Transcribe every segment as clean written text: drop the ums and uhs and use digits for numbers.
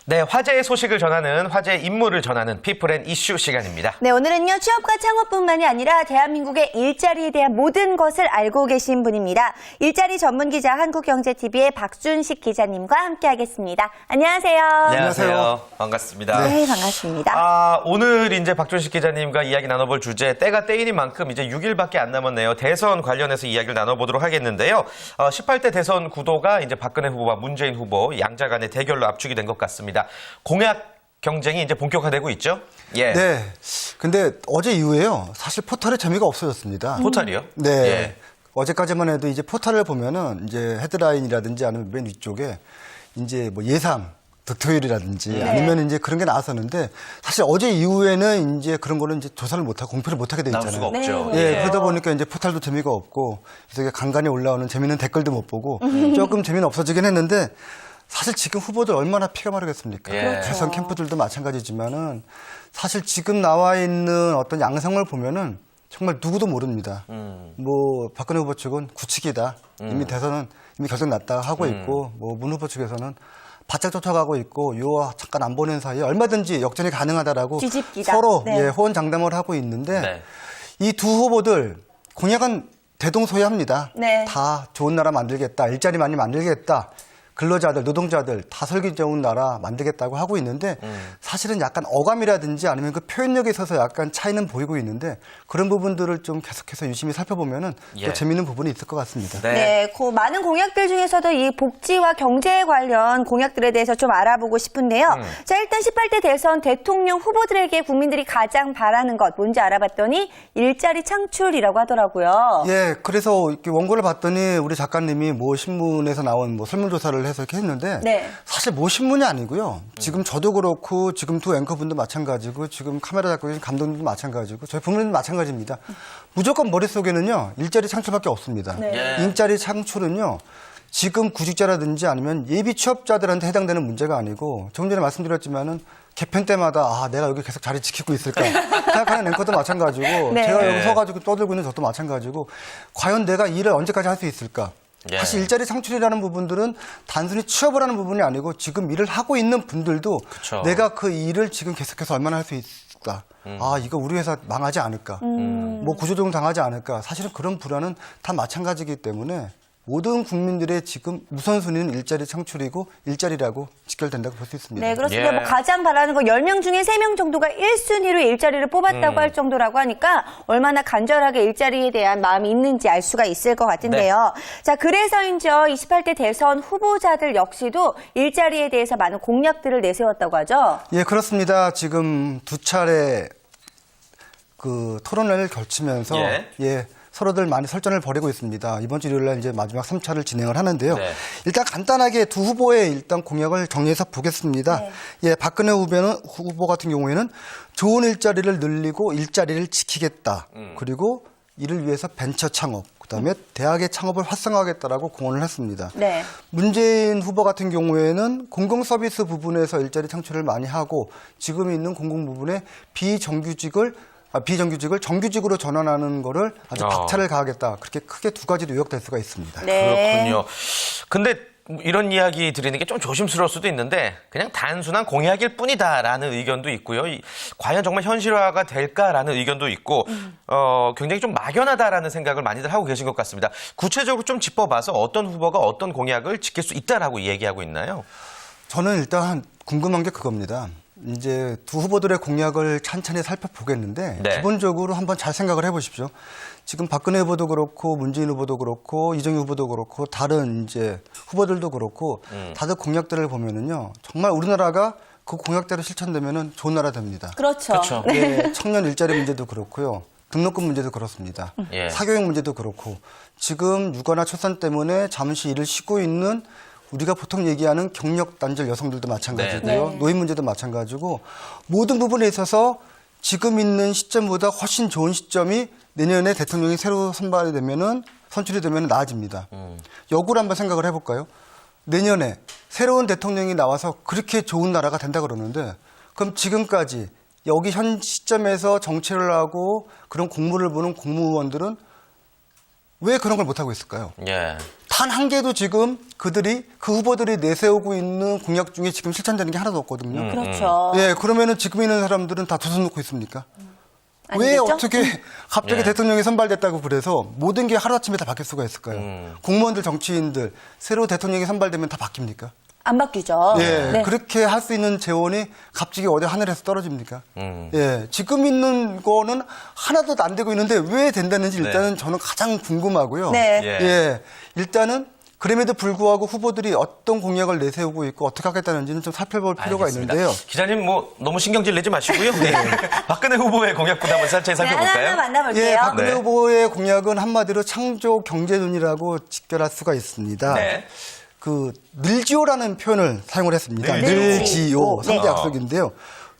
네, 화제의 소식을 전하는 화제의 인물을 전하는 피플앤이슈 시간입니다. 네, 오늘은요, 취업과 창업뿐만이 아니라 대한민국의 일자리에 대한 모든 것을 알고 계신 분입니다. 일자리 전문 기자 한국경제TV의 박준식 기자님과 함께하겠습니다. 안녕하세요. 안녕하세요. 반갑습니다. 네, 반갑습니다. 오늘 이제 박준식 기자님과 이야기 나눠볼 주제, 때가 때이는 만큼 이제 6일밖에 안 남았네요. 대선 관련해서 이야기를 나눠보도록 하겠는데요. 18대 대선 구도가 이제 박근혜 후보와 문재인 후보 양자 간의 대결로 압축이 된 것 같습니다. 공약 경쟁이 이제 본격화되고 있죠? 예. 네. 근데 어제 이후에요. 사실 포털의 재미가 없어졌습니다. 포털이요? 네. 예. 어제까지만 해도 이제 포털을 보면은 이제 헤드라인이라든지 아니면 맨 위쪽에 이제 뭐 예상 득표율이라든지 아니면 이제 그런 게 나왔었는데 사실 어제 이후에는 이제 그런 거는 이제 조사를 못하고 공표를 못하게 돼 나올 있잖아요. 수가 없죠. 예, 그러다 보니까 이제 포털도 재미가 없고 그래서 간간히 올라오는 재미있는 댓글도 못 보고 조금 재미는 없어지긴 했는데 사실 지금 후보들 얼마나 피가 마르겠습니까? 예. 대선 캠프들도 마찬가지지만은 사실 지금 나와 있는 어떤 양상을 보면은 정말 누구도 모릅니다. 뭐 박근혜 후보 측은 굳히기다. 이미 대선은 이미 결정 났다 하고 있고 뭐 문 후보 측에서는 바짝 쫓아가고 있고 요 잠깐 안 보낸 사이에 얼마든지 역전이 가능하다라고 뒤집기다. 서로 네. 예, 호언장담을 하고 있는데 네. 이 두 후보들 공약은 대동소이합니다. 네. 다 좋은 나라 만들겠다. 일자리 많이 만들겠다. 근로자들, 노동자들 다 살기 좋은 나라 만들겠다고 하고 있는데 사실은 약간 어감이라든지 아니면 그 표현력에 있어서 약간 차이는 보이고 있는데 그런 부분들을 좀 계속해서 유심히 살펴보면은 예. 또 재미있는 부분이 있을 것 같습니다. 네, 그 많은 공약들 중에서도 이 복지와 경제 관련 공약들에 대해서 좀 알아보고 싶은데요. 자, 일단 18대 대선 대통령 후보들에게 국민들이 가장 바라는 것 뭔지 알아봤더니 일자리 창출이라고 하더라고요. 예, 그래서 이렇게 원고를 봤더니 우리 작가님이 모 신문에서 나온 뭐 설문조사를 해서 이렇게 했는데 네. 사실 모 신문이 아니고요. 지금 저도 그렇고 지금 두 앵커분도 마찬가지고 지금 카메라 잡고 계신 감독님도 마찬가지고 저희 부모님도 마찬가지입니다. 무조건 머릿속에는요. 일자리 창출밖에 없습니다. 네. 일자리 창출은요. 지금 구직자라든지 아니면 예비 취업자들한테 해당되는 문제가 아니고 조금 전에 말씀드렸지만은 개편 때마다 내가 여기 계속 자리 지키고 있을까 생각하는 앵커도 마찬가지고 네. 제가 여기 서가지고 떠들고 있는 저도 마찬가지고 과연 내가 일을 언제까지 할 수 있을까? 예. 사실 일자리 창출이라는 부분들은 단순히 취업을 하는 부분이 아니고 지금 일을 하고 있는 분들도 그쵸. 내가 그 일을 지금 계속해서 얼마나 할 수 있을까? 이거 우리 회사 망하지 않을까? 뭐 구조조정 당하지 않을까? 사실은 그런 불안은 다 마찬가지이기 때문에 모든 국민들의 지금 우선순위는 일자리 창출이고 일자리라고 직결된다고 볼 수 있습니다. 네, 그렇습니다. 예. 뭐 가장 바라는 거 10명 중에 3명 정도가 1순위로 일자리를 뽑았다고 할 정도라고 하니까 얼마나 간절하게 일자리에 대한 마음이 있는지 알 수가 있을 것 같은데요. 자, 그래서인지 28대 대선 후보자들 역시도 일자리에 대해서 많은 공약들을 내세웠다고 하죠. 예, 그렇습니다. 지금 두 차례 그 토론회를 걸치면서 예. 서로들 많이 설전을 벌이고 있습니다. 이번 주 일요일 날 이제 마지막 3차를 진행을 하는데요. 네. 일단 간단하게 두 후보의 일단 공약을 정리해서 보겠습니다. 네. 예, 박근혜 후보 같은 경우에는 좋은 일자리를 늘리고 일자리를 지키겠다. 그리고 이를 위해서 벤처 창업, 그다음에 대학의 창업을 활성화하겠다라고 공언을 했습니다. 네. 문재인 후보 같은 경우에는 공공서비스 부분에서 일자리 창출을 많이 하고 지금 있는 공공 부분에 비정규직을 정규직으로 전환하는 거를 아주 박차를 가하겠다. 그렇게 크게 두 가지로 요약될 수가 있습니다. 네. 그렇군요. 근데 이런 이야기 드리는 게 좀 조심스러울 수도 있는데 그냥 단순한 공약일 뿐이다라는 의견도 있고요. 과연 정말 현실화가 될까라는 의견도 있고 굉장히 좀 막연하다라는 생각을 많이들 하고 계신 것 같습니다. 구체적으로 좀 짚어봐서 어떤 후보가 어떤 공약을 지킬 수 있다라고 얘기하고 있나요? 저는 일단 궁금한 게 그겁니다. 이제 두 후보들의 공약을 찬찬히 살펴보겠는데 네. 기본적으로 한번 잘 생각을 해보십시오. 지금 박근혜 후보도 그렇고 문재인 후보도 그렇고 이정희 후보도 그렇고 다른 이제 후보들도 그렇고 다들 공약들을 보면은요 정말 우리나라가 그 공약대로 실천되면은 좋은 나라 됩니다. 그렇죠. 그렇죠. 예, 청년 일자리 문제도 그렇고요. 등록금 문제도 그렇습니다. 예. 사교육 문제도 그렇고 지금 육아나 출산 때문에 잠시 일을 쉬고 있는 우리가 보통 얘기하는 경력 단절 여성들도 마찬가지고요. 네. 노인 문제도 마찬가지고 모든 부분에 있어서 지금 있는 시점보다 훨씬 좋은 시점이 내년에 대통령이 새로 선출이 되면 나아집니다. 역으로 한번 생각을 해볼까요? 내년에 새로운 대통령이 나와서 그렇게 좋은 나라가 된다 그러는데 그럼 지금까지 여기 현 시점에서 정치를 하고 그런 공무를 보는 공무원들은 왜 그런 걸 못하고 있을까요? 예. 단 한 개도 지금 그 후보들이 내세우고 있는 공약 중에 지금 실천되는 게 하나도 없거든요. 그렇죠. 예, 그러면은 지금 있는 사람들은 다 두 손 놓고 있습니까? 왜 아니겠죠? 어떻게 갑자기 예. 대통령이 선발됐다고 그래서 모든 게 하루아침에 다 바뀔 수가 있을까요? 공무원들, 정치인들, 새로 대통령이 선발되면 다 바뀝니까? 안 바뀌죠. 예, 네. 그렇게 할 수 있는 재원이 갑자기 어디 하늘에서 떨어집니까? 예, 지금 있는 거는 하나도 안 되고 있는데 왜 된다는지 일단은 저는 가장 궁금하고요. 네. 예, 일단은 그럼에도 불구하고 후보들이 어떤 공약을 내세우고 있고 어떻게 하겠다는지는 좀 살펴볼 필요가 알겠습니다. 있는데요. 기자님 뭐 너무 신경질 내지 마시고요. 네. 박근혜 후보의 공약부터 한번 천천히 네, 하나하나 살펴볼까요? 만나볼게요. 예, 박근혜 네. 후보의 공약은 한마디로 창조 경제눈이라고 직결할 수가 있습니다. 네. 그 늘지오라는 표현을 사용을 했습니다. 늘지오. 늘지오. 네. 3대 약속인데요.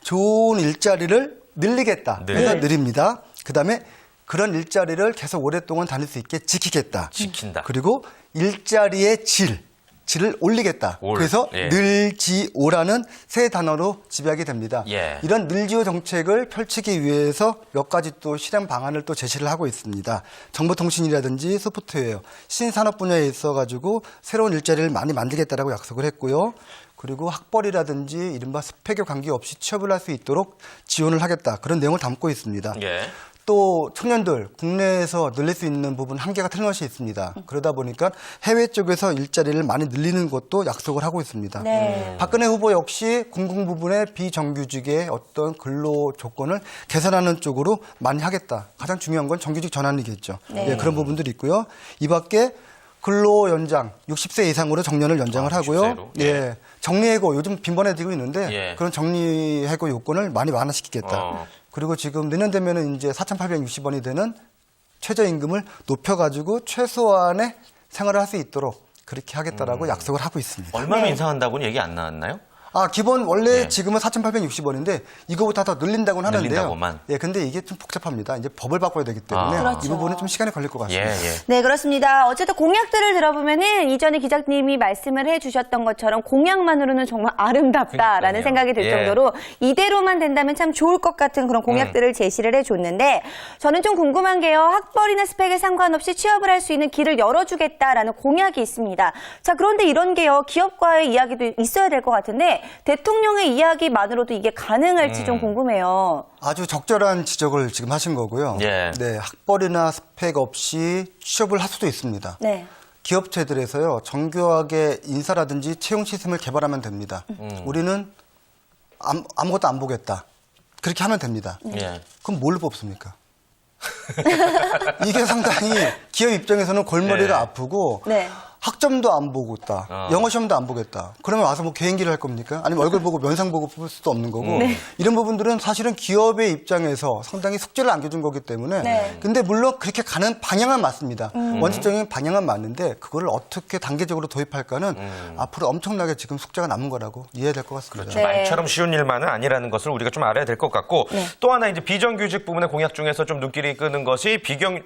좋은 일자리를 늘리겠다. 그래서 네. 늘립니다. 그다음에 그런 일자리를 계속 오랫동안 다닐 수 있게 지키겠다. 지킨다. 그리고 일자리의 질을 올리겠다. 올. 그래서 예. 늘지오라는 새 단어로 집약이 됩니다. 예. 이런 늘지오 정책을 펼치기 위해서 몇 가지 또 실행 방안을 또 제시를 하고 있습니다. 정보통신이라든지 소프트웨어, 신산업 분야에 있어가지고 새로운 일자리를 많이 만들겠다라고 약속을 했고요. 그리고 학벌이라든지 이른바 스펙에 관계없이 취업을 할 수 있도록 지원을 하겠다. 그런 내용을 담고 있습니다. 예. 또 청년들 국내에서 늘릴 수 있는 부분 한계가 틀림없이 있습니다. 그러다 보니까 해외 쪽에서 일자리를 많이 늘리는 것도 약속을 하고 있습니다. 네. 박근혜 후보 역시 공공 부분의 비정규직의 어떤 근로 조건을 개선하는 쪽으로 많이 하겠다. 가장 중요한 건 정규직 전환이겠죠. 네. 예, 그런 부분들이 있고요. 이 밖에 근로 연장 60세 이상으로 정년을 연장을 하고요. 60세 로? 예. 정리해고 요즘 빈번해지고 있는데 예. 그런 정리해고 요건을 많이 완화시키겠다. 그리고 지금 내년 되면 이제 4,860원이 되는 최저임금을 높여가지고 최소한의 생활을 할 수 있도록 그렇게 하겠다라고 약속을 하고 있습니다. 얼마나 네. 인상한다고는 얘기 안 나왔나요? 기본 원래 네. 지금은 4,860원인데 이거보다 더 늘린다고는 하는데요. 늘린다고만. 예, 근데 이게 좀 복잡합니다. 이제 법을 바꿔야 되기 때문에 아. 그렇죠. 이 부분은 좀 시간이 걸릴 것 예, 같습니다. 예. 네, 그렇습니다. 어쨌든 공약들을 들어보면은 이전에 기자님이 말씀을 해주셨던 것처럼 공약만으로는 정말 아름답다라는 그러니까요. 생각이 들 예. 정도로 이대로만 된다면 참 좋을 것 같은 그런 공약들을 제시를 해줬는데 저는 좀 궁금한 게요. 학벌이나 스펙에 상관없이 취업을 할 수 있는 길을 열어주겠다라는 공약이 있습니다. 자, 그런데 이런 게요. 기업과의 이야기도 있어야 될 것 같은데 대통령의 이야기만으로도 이게 가능할지 좀 궁금해요. 아주 적절한 지적을 지금 하신 거고요. 예. 네, 학벌이나 스펙 없이 취업을 할 수도 있습니다. 네. 기업체들에서요, 정교하게 인사라든지 채용 시스템을 개발하면 됩니다. 우리는 아무것도 안 보겠다. 그렇게 하면 됩니다. 예. 그럼 뭘 뽑습니까? 이게 상당히 기업 입장에서는 골머리가 네. 아프고 네. 학점도 안 보겠다. 영어 시험도 안 보겠다. 그러면 와서 뭐 개인기를 할 겁니까? 아니면 얼굴 보고 면상 보고 뽑을 수도 없는 거고. 이런 부분들은 사실은 기업의 입장에서 상당히 숙제를 안겨준 거기 때문에. 네. 근데 물론 그렇게 가는 방향은 맞습니다. 원칙적인 방향은 맞는데 그거를 어떻게 단계적으로 도입할까는 앞으로 엄청나게 지금 숙제가 남은 거라고 이해해야 될 것 같습니다. 그렇죠. 네. 말처럼 쉬운 일만은 아니라는 것을 우리가 좀 알아야 될 것 같고 네. 또 하나 이제 비정규직 부분의 공약 중에서 좀 눈길이 끄는 것이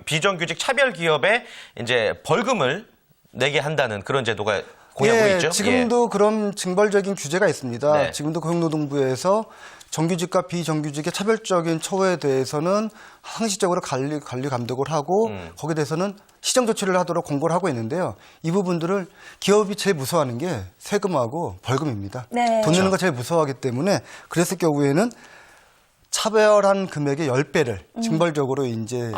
비정규직 차별 기업에 이제 벌금을 내게 한다는 그런 제도가 공약으로 있죠. 지금도 그런 징벌적인 규제가 있습니다. 네. 지금도 고용노동부에서 정규직과 비정규직의 차별적인 처우에 대해서는 상시적으로 관리 감독을 하고 거기에 대해서는 시정 조치를 하도록 공고를 하고 있는데요. 이 부분들을 기업이 제일 무서워하는 게 세금하고 벌금입니다. 네. 돈 내는 거 제일 무서워하기 때문에 그랬을 경우에는 차별한 금액의 10배를 징벌적으로 이제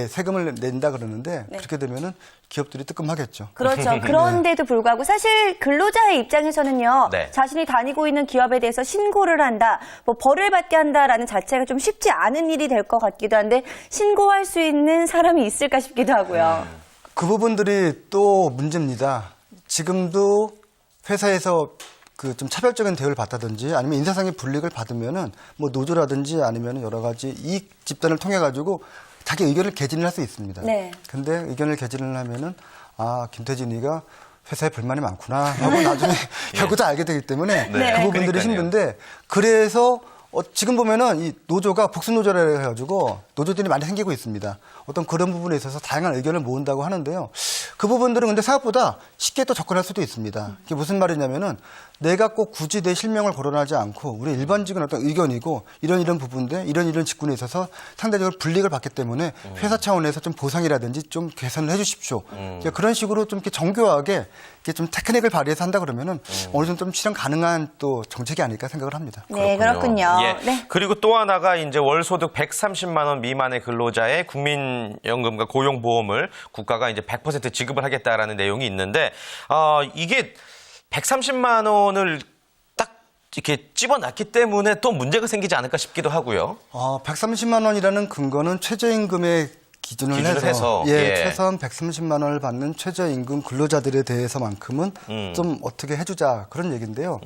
세금을 낸다 그러는데 그렇게 되면은 기업들이 뜨끔하겠죠. 그렇죠. 그런데도 불구하고 사실 근로자의 입장에서는요. 네. 자신이 다니고 있는 기업에 대해서 신고를 한다, 뭐 벌을 받게 한다라는 자체가 좀 쉽지 않은 일이 될 것 같기도 한데 신고할 수 있는 사람이 있을까 싶기도 하고요. 그 부분들이 또 문제입니다. 지금도 회사에서 그 좀 차별적인 대우를 받다든지 아니면 인사상의 불이익을 받으면은 뭐 노조라든지 아니면 여러 가지 이익 집단을 통해 가지고 자기 의견을 개진을 할 수 있습니다. 네. 근데 의견을 개진을 하면은 김태진이가 회사에 불만이 많구나 하고 나중에 결국도 알게 되기 때문에 네. 그 부분들이 그러니까요. 힘든데 그래서 지금 보면은 이 노조가 복수노조라 해가지고 노조들이 많이 생기고 있습니다. 어떤 그런 부분에 있어서 다양한 의견을 모은다고 하는데요. 그 부분들은 근데 생각보다 쉽게 또 접근할 수도 있습니다. 이게 무슨 말이냐면은 내가 꼭 굳이 내 실명을 거론하지 않고 우리 일반직은 어떤 의견이고 이런 부분인데 이런 직군에 있어서 상대적으로 불이익을 받기 때문에 회사 차원에서 좀 보상이라든지 좀 개선을 해주십시오. 그런 식으로 좀 이렇게 정교하게 이렇게 좀 테크닉을 발휘해서 한다 그러면은 어느 정도 좀 실현 가능한 또 정책이 아닐까 생각을 합니다. 네, 그렇군요. 예. 네. 그리고 또 하나가 이제 월소득 130만 원 미만의 근로자의 국민연금과 고용보험을 국가가 이제 100% 지급을 하겠다라는 내용이 있는데 이게 130만 원을 딱 이렇게 집어넣기 때문에 또 문제가 생기지 않을까 싶기도 하고요. 130만 원이라는 근거는 최저임금의 기준을 해서 최소한 130만 원을 받는 최저임금 근로자들에 대해서만큼은 좀 어떻게 해주자 그런 얘기인데요.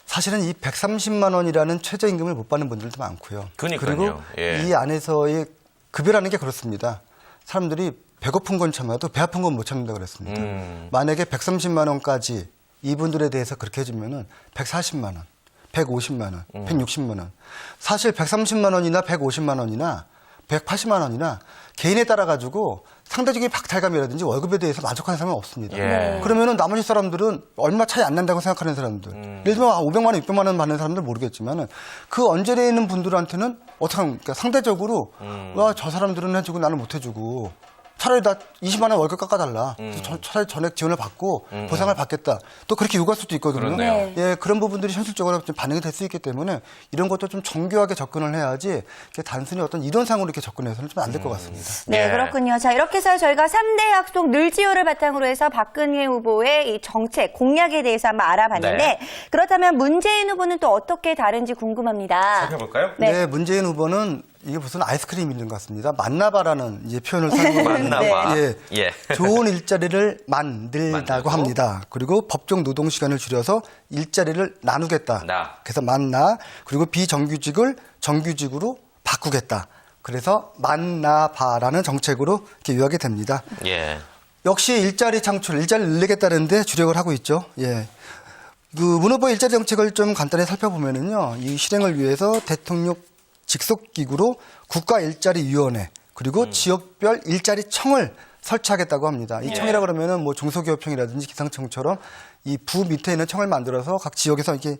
사실은 이 130만 원이라는 최저임금을 못 받는 분들도 많고요. 그러니까요. 그리고 예. 이 안에서의 급여라는 게 그렇습니다. 사람들이 배고픈 건 참아도 배 아픈 건 못 참는다 그랬습니다. 만약에 130만 원까지 이분들에 대해서 그렇게 해주면은 140만 원, 150만 원, 160만 원. 사실 130만 원이나 150만 원이나 180만 원이나 개인에 따라 가지고 상대적인 박탈감이라든지 월급에 대해서 만족하는 사람은 없습니다. 예. 그러면은 나머지 사람들은 얼마 차이 안 난다고 생각하는 사람들. 예를 들면 500만 원, 600만 원 받는 사람들 모르겠지만은 그 언저리에 있는 분들한테는 어떻게 합니까? 상대적으로 와, 저 사람들은 해주고 나는 못 해주고 차라리 나 20만 원 월급 깎아달라. 차라리 전액 지원을 받고 보상을 받겠다. 또 그렇게 요구할 수도 있거든요. 그렇네요. 예, 그런 부분들이 현실적으로 좀 반영이 될 수 있기 때문에 이런 것도 좀 정교하게 접근을 해야지 이렇게 단순히 어떤 이론상으로 이렇게 접근해서는 좀 안 될 것 같습니다. 네, 예. 그렇군요. 자, 이렇게 해서 저희가 3대 약속 늘지요를 바탕으로 해서 박근혜 후보의 이 정책, 공약에 대해서 한번 알아봤는데 네. 그렇다면 문재인 후보는 또 어떻게 다른지 궁금합니다. 살펴볼까요? 네. 문재인 후보는 이게 무슨 아이스크림 있는 것 같습니다. 만나봐라는 이제 표현을 사용하고 만나봐. 예. 예. 좋은 일자리를 만들다고 합니다. 그리고 법정 노동 시간을 줄여서 일자리를 나누겠다. 그래서 만나. 그리고 비정규직을 정규직으로 바꾸겠다. 그래서 만나봐라는 정책으로 이렇게 요약이 됩니다. 예. 역시 일자리 창출, 일자리를 늘리겠다는데 주력을 하고 있죠. 예. 문 후보의 일자리 정책을 좀 간단히 살펴보면은요, 이 실행을 위해서 대통령 직속기구로 국가일자리위원회 그리고 지역별 일자리청을 설치하겠다고 합니다. 이 청이라 그러면은 뭐 중소기업청이라든지 기상청처럼 이 부 밑에 있는 청을 만들어서 각 지역에서 이렇게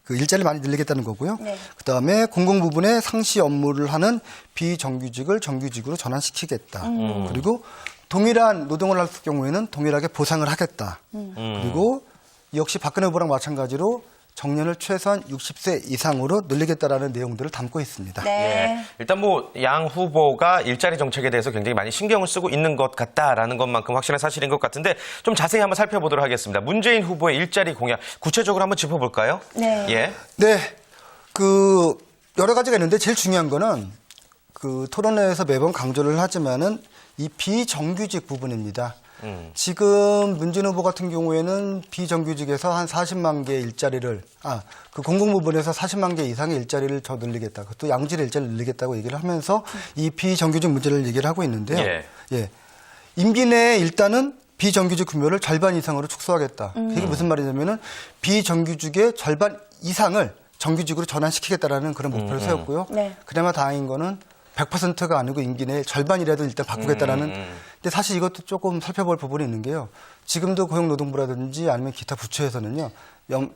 그 일자리를 많이 늘리겠다는 거고요. 네. 그다음에 공공 부분에 상시 업무를 하는 비정규직을 정규직으로 전환시키겠다. 그리고 동일한 노동을 할 경우에는 동일하게 보상을 하겠다. 그리고 역시 박근혜 후보랑 마찬가지로 정년을 최소한 60세 이상으로 늘리겠다라는 내용들을 담고 있습니다. 네. 예. 일단 뭐 양 후보가 일자리 정책에 대해서 굉장히 많이 신경을 쓰고 있는 것 같다라는 것만큼 확실한 사실인 것 같은데 좀 자세히 한번 살펴보도록 하겠습니다. 문재인 후보의 일자리 공약 구체적으로 한번 짚어볼까요? 네. 예. 네. 여러 가지가 있는데 제일 중요한 거는 토론회에서 매번 강조를 하지만은 이 비정규직 부분입니다. 지금 문재인 후보 같은 경우에는 비정규직에서 한 40만 개의 일자리를, 공공 부분에서 40만 개 이상의 일자리를 더 늘리겠다. 또 양질의 일자리를 늘리겠다고 얘기를 하면서 이 비정규직 문제를 얘기를 하고 있는데요. 예. 임기 내에 일단은 비정규직 급여를 절반 이상으로 축소하겠다. 그게 무슨 말이냐면은 비정규직의 절반 이상을 정규직으로 전환시키겠다라는 그런 목표를 세웠고요. 네. 그나마 다행인 거는 100%가 아니고 임기 내에 절반이라도 일단 바꾸겠다라는. 근데 사실 이것도 조금 살펴볼 부분이 있는 게요. 지금도 고용노동부라든지 아니면 기타 부처에서는요,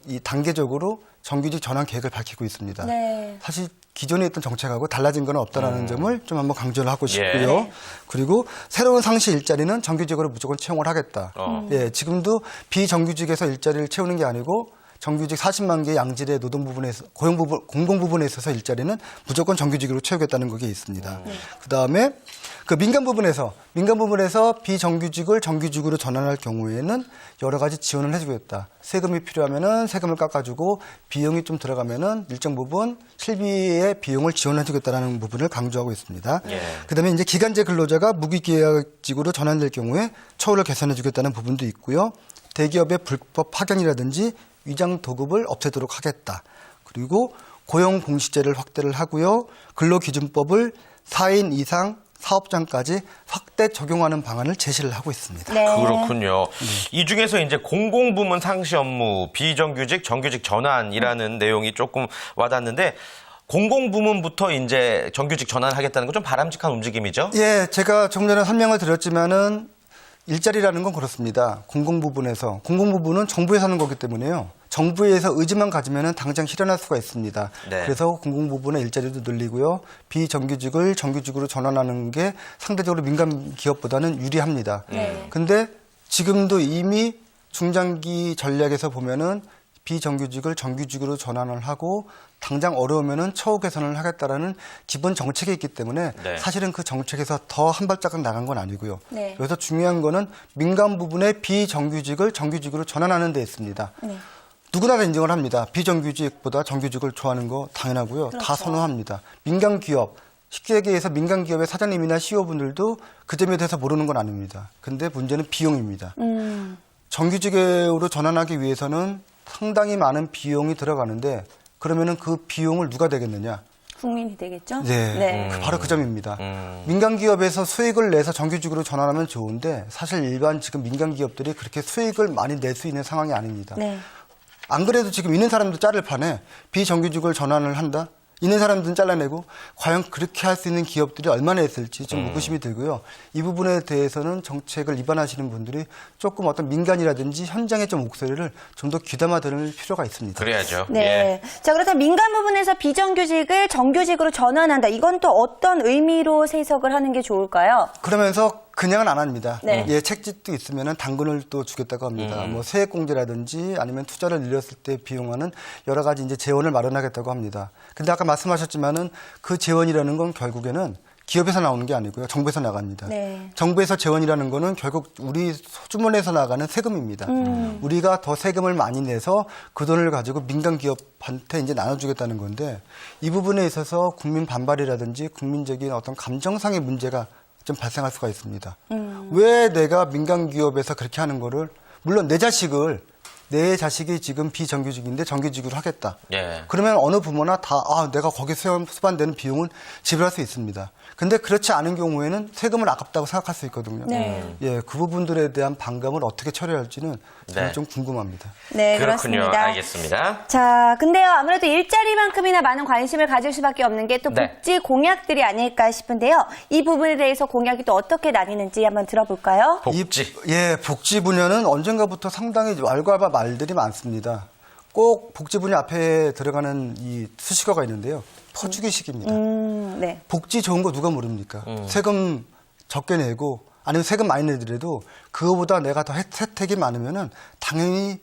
이 단계적으로 정규직 전환 계획을 밝히고 있습니다. 네. 사실 기존에 있던 정책하고 달라진 건 없다라는 점을 좀 한번 강조를 하고 싶고요. 예. 그리고 새로운 상시 일자리는 정규직으로 무조건 채용을 하겠다. 예, 지금도 비정규직에서 일자리를 채우는 게 아니고 정규직 40만 개 양질의 노동 부분에서 공공 부분에 있어서 일자리는 무조건 정규직으로 채우겠다는 것이 있습니다. 그다음에 민간 부분에서 비정규직을 정규직으로 전환할 경우에는 여러 가지 지원을 해주겠다. 세금이 필요하면은 세금을 깎아주고 비용이 좀 들어가면은 일정 부분 실비의 비용을 지원해주겠다는 부분을 강조하고 있습니다. 그다음에 이제 기간제 근로자가 무기계약직으로 전환될 경우에 처우를 개선해주겠다는 부분도 있고요. 대기업의 불법 파견이라든지 위장 도급을 없애도록 하겠다. 그리고 고용공시제를 확대를 하고요. 근로기준법을 4인 이상 사업장까지 확대 적용하는 방안을 제시를 하고 있습니다. 네. 그렇군요. 이 중에서 이제 공공부문 상시 업무, 비정규직, 정규직 전환이라는 내용이 조금 와닿는데 공공부문부터 이제 정규직 전환하겠다는 건 좀 바람직한 움직임이죠? 예, 제가 조금 전에 설명을 드렸지만은 일자리라는 건 그렇습니다. 공공부문은 정부에서 하는 거기 때문에요. 정부에서 의지만 가지면 당장 실현할 수가 있습니다. 네. 그래서 공공부문의 일자리도 늘리고요. 비정규직을 정규직으로 전환하는 게 상대적으로 민간 기업보다는 유리합니다. 근데 지금도 이미 중장기 전략에서 보면은 비정규직을 정규직으로 전환을 하고 당장 어려우면은 처우 개선을 하겠다라는 기본 정책이 있기 때문에 네. 사실은 그 정책에서 더 한 발짝은 나간 건 아니고요. 네. 그래서 중요한 거는 민간 부분의 비정규직을 정규직으로 전환하는 데 있습니다. 누구나 다 인정을 합니다. 비정규직보다 정규직을 좋아하는 거 당연하고요. 다 그렇죠. 선호합니다. 민간 기업, 쉽게 얘기해서 민간 기업의 사장님이나 CEO분들도 그 점에 대해서 모르는 건 아닙니다. 근데 문제는 비용입니다. 정규직으로 전환하기 위해서는 상당히 많은 비용이 들어가는데 그러면은 그 비용을 누가 되겠느냐? 국민이 되겠죠? 네. 바로 그 점입니다. 민간 기업에서 수익을 내서 정규직으로 전환하면 좋은데 사실 일반 지금 민간 기업들이 그렇게 수익을 많이 낼 수 있는 상황이 아닙니다. 네. 안 그래도 지금 있는 사람도 자를 판에 비정규직을 전환을 한다? 있는 사람들은 잘라내고 과연 그렇게 할 수 있는 기업들이 얼마나 있을지 좀 의구심이 들고요. 이 부분에 대해서는 정책을 입안하시는 분들이 조금 어떤 민간이라든지 현장의 좀 목소리를 좀 더 귀담아 들을 필요가 있습니다. 그래야죠. 네. 예. 자, 그렇다면 민간 부분에서 비정규직을 정규직으로 전환한다. 이건 또 어떤 의미로 해석을 하는 게 좋을까요? 그러면서 그냥은 안 합니다. 네. 예, 책짓도 있으면 당근을 또 주겠다고 합니다. 뭐 세액공제라든지 아니면 투자를 늘렸을 때 비용하는 여러 가지 이제 재원을 마련하겠다고 합니다. 근데 아까 말씀하셨지만은 그 재원이라는 건 결국에는 기업에서 나오는 게 아니고요. 정부에서 나갑니다. 네. 정부에서 재원이라는 거는 결국 우리 소주머니에서 나가는 세금입니다. 우리가 더 세금을 많이 내서 그 돈을 가지고 민간 기업한테 이제 나눠주겠다는 건데 이 부분에 있어서 국민 반발이라든지 국민적인 어떤 감정상의 문제가 좀 발생할 수가 있습니다. 왜 내가 민간 기업에서 그렇게 하는 거를 물론 내 자식이 지금 비정규직인데 정규직으로 하겠다. 예. 그러면 어느 부모나 다 내가 거기에 수반되는 비용은 지불할 수 있습니다. 근데 그렇지 않은 경우에는 세금을 아깝다고 생각할 수 있거든요. 네. 예, 그 부분들에 대한 반감을 어떻게 처리할지는 저는 네. 좀 궁금합니다. 네, 그렇군요. 그렇습니다. 알겠습니다. 자, 근데요, 아무래도 일자리만큼이나 많은 관심을 가질 수밖에 없는 게 또 네. 복지 공약들이 아닐까 싶은데요. 이 부분에 대해서 공약이 또 어떻게 나뉘는지 한번 들어볼까요? 복지. 복지 분야는 언젠가부터 상당히 왈가왈부 말들이 많습니다. 꼭 복지 분야 앞에 들어가는 이 수식어가 있는데요. 퍼주기식입니다. 네. 복지 좋은 거 누가 모릅니까? 세금 적게 내고 아니면 세금 많이 내더라도 그거보다 내가 더 혜택이 많으면은 당연히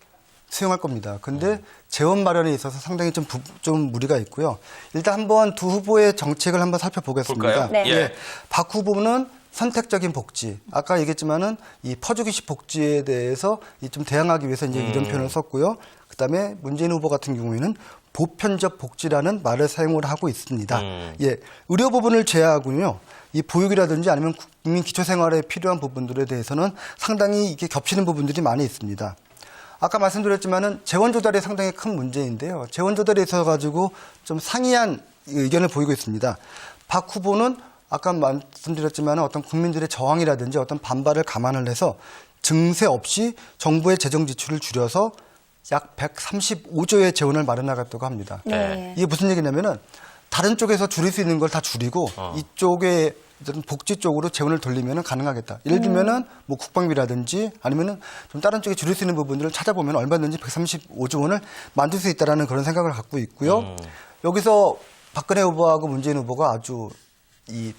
수용할 겁니다. 근데 재원 마련에 있어서 상당히 좀 무리가 있고요. 일단 한번 두 후보의 정책을 한번 살펴보겠습니다. 볼까요? 네. 예. 박 후보는 선택적인 복지. 아까 얘기했지만은 이 퍼주기식 복지에 대해서 좀 대항하기 위해서 이제 이런 표현을 썼고요. 그다음에 문재인 후보 같은 경우에는 보편적 복지라는 말을 사용을 하고 있습니다. 예, 의료 부분을 제외하고요. 이 보육이라든지 아니면 국민 기초생활에 필요한 부분들에 대해서는 상당히 이게 겹치는 부분들이 많이 있습니다. 아까 말씀드렸지만은 재원 조달이 상당히 큰 문제인데요. 재원 조달에 있어 가지고 좀 상이한 의견을 보이고 있습니다. 박 후보는 아까 말씀드렸지만 어떤 국민들의 저항이라든지 어떤 반발을 감안을 해서 증세 없이 정부의 재정 지출을 줄여서 약 135조의 재원을 마련하겠다고 합니다. 네. 이게 무슨 얘기냐면은 다른 쪽에서 줄일 수 있는 걸 다 줄이고 이쪽에 복지 쪽으로 재원을 돌리면 가능하겠다. 예를 들면은 뭐 국방비라든지 아니면은 좀 다른 쪽에 줄일 수 있는 부분들을 찾아보면 얼마든지 135조 원을 만들 수 있다라는 그런 생각을 갖고 있고요. 여기서 박근혜 후보하고 문재인 후보가 아주 이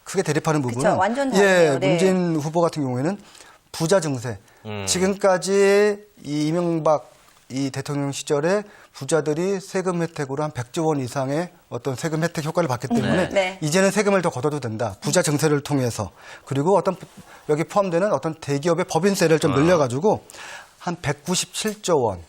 크게 대립하는 부분은 그쵸, 완전 다르네요. 네. 문재인 후보 같은 경우에는 부자 증세. 지금까지 이 이명박 이 대통령 시절에 부자들이 세금 혜택으로 한 100조 원 이상의 어떤 세금 혜택 효과를 받기 때문에 네. 이제는 세금을 더 걷어도 된다. 부자 증세를 통해서. 그리고 어떤 여기 포함되는 어떤 대기업의 법인세를 좀 늘려가지고 한 197조 원.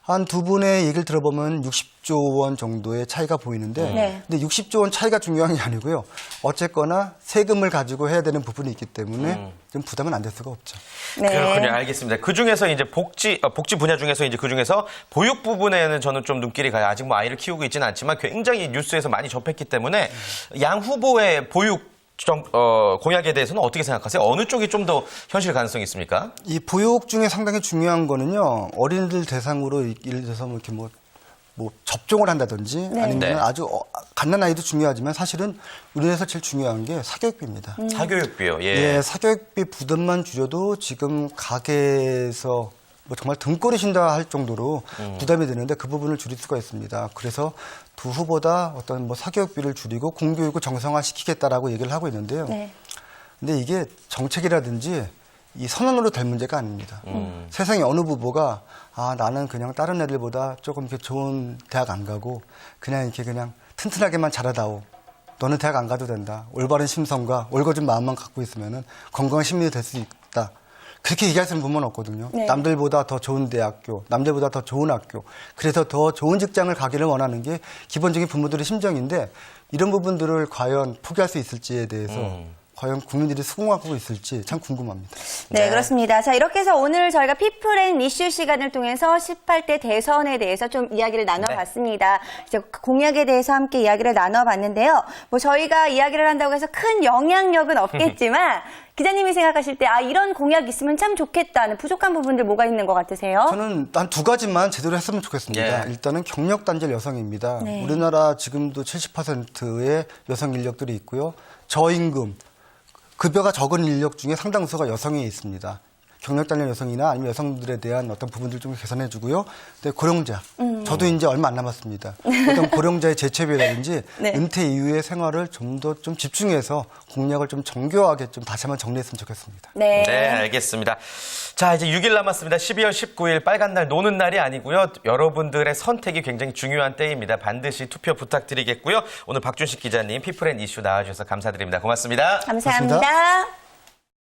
한 두 분의 얘기를 들어보면 60조 원 정도의 차이가 보이는데 네. 근데 60조 원 차이가 중요한 게 아니고요. 어쨌거나 세금을 가지고 해야 되는 부분이 있기 때문에 좀 부담은 안 될 수가 없죠. 네. 그렇군요. 알겠습니다. 그 중에서 이제 복지 분야 중에서 이제 그 중에서 보육 부분에는 저는 좀 눈길이 가요. 아직 뭐 아이를 키우고 있지는 않지만 굉장히 뉴스에서 많이 접했기 때문에 양 후보의 보육 공약에 대해서는 어떻게 생각하세요? 어느 쪽이 좀 더 현실 가능성이 있습니까? 이 보육 중에 상당히 중요한 거는요. 어린이들 대상으로 예를 들어서 뭐 이렇게 뭐 뭐 접종을 한다든지 네. 아니면 네. 아주 갓난아이도 중요하지만 사실은 우리나라에서 제일 중요한 게 사교육비입니다. 사교육비요. 예, 사교육비 부담만 줄여도 지금 가게에서 뭐 정말 등골이 쉰다 할 정도로 부담이 되는데 그 부분을 줄일 수가 있습니다. 그래서 두 후보다 어떤 뭐 사교육비를 줄이고 공교육을 정상화시키겠다라고 얘기를 하고 있는데요. 네. 근데 이게 정책이라든지 이 선언으로 될 문제가 아닙니다. 세상에 어느 부모가 나는 그냥 다른 애들보다 조금 이렇게 좋은 대학 안 가고 그냥 이렇게 그냥 튼튼하게만 자라다오. 너는 대학 안 가도 된다. 올바른 심성과 올거진 마음만 갖고 있으면은 건강한 시민이 될 수 있다. 그렇게 얘기하시는 부모는 없거든요. 네. 남들보다 더 좋은 대학교, 남들보다 더 좋은 학교, 그래서 더 좋은 직장을 가기를 원하는 게 기본적인 부모들의 심정인데 이런 부분들을 과연 포기할 수 있을지에 대해서 과연 국민들이 수긍하고 있을지 참 궁금합니다. 네, 네. 그렇습니다. 자, 이렇게 해서 오늘 저희가 피플 앤 이슈 시간을 통해서 18대 대선에 대해서 좀 이야기를 나눠봤습니다. 이제 공약에 대해서 함께 이야기를 나눠봤는데요. 뭐 저희가 이야기를 한다고 해서 큰 영향력은 없겠지만 기자님이 생각하실 때 이런 공약 있으면 참 좋겠다는 부족한 부분들 뭐가 있는 것 같으세요? 저는 한 두 가지만 제대로 했으면 좋겠습니다. 예. 일단은 경력 단절 여성입니다. 네. 우리나라 지금도 70%의 여성 인력들이 있고요. 저임금, 급여가 적은 인력 중에 상당수가 여성이 있습니다. 경력 단절 여성이나 아니면 여성들에 대한 어떤 부분들 좀 개선해 주고요. 근데 고령자, 저도 이제 얼마 안 남았습니다. 어떤 고령자의 재취업이라든지 네. 은퇴 이후의 생활을 좀 더 좀 집중해서 공약을 좀 정교하게 좀 다시 한번 정리했으면 좋겠습니다. 네. 네, 알겠습니다. 자, 이제 6일 남았습니다. 12월 19일 빨간 날 노는 날이 아니고요. 여러분들의 선택이 굉장히 중요한 때입니다. 반드시 투표 부탁드리겠고요. 오늘 박준식 기자님 피플 앤 이슈 나와주셔서 감사드립니다. 고맙습니다. 감사합니다. 고맙습니다.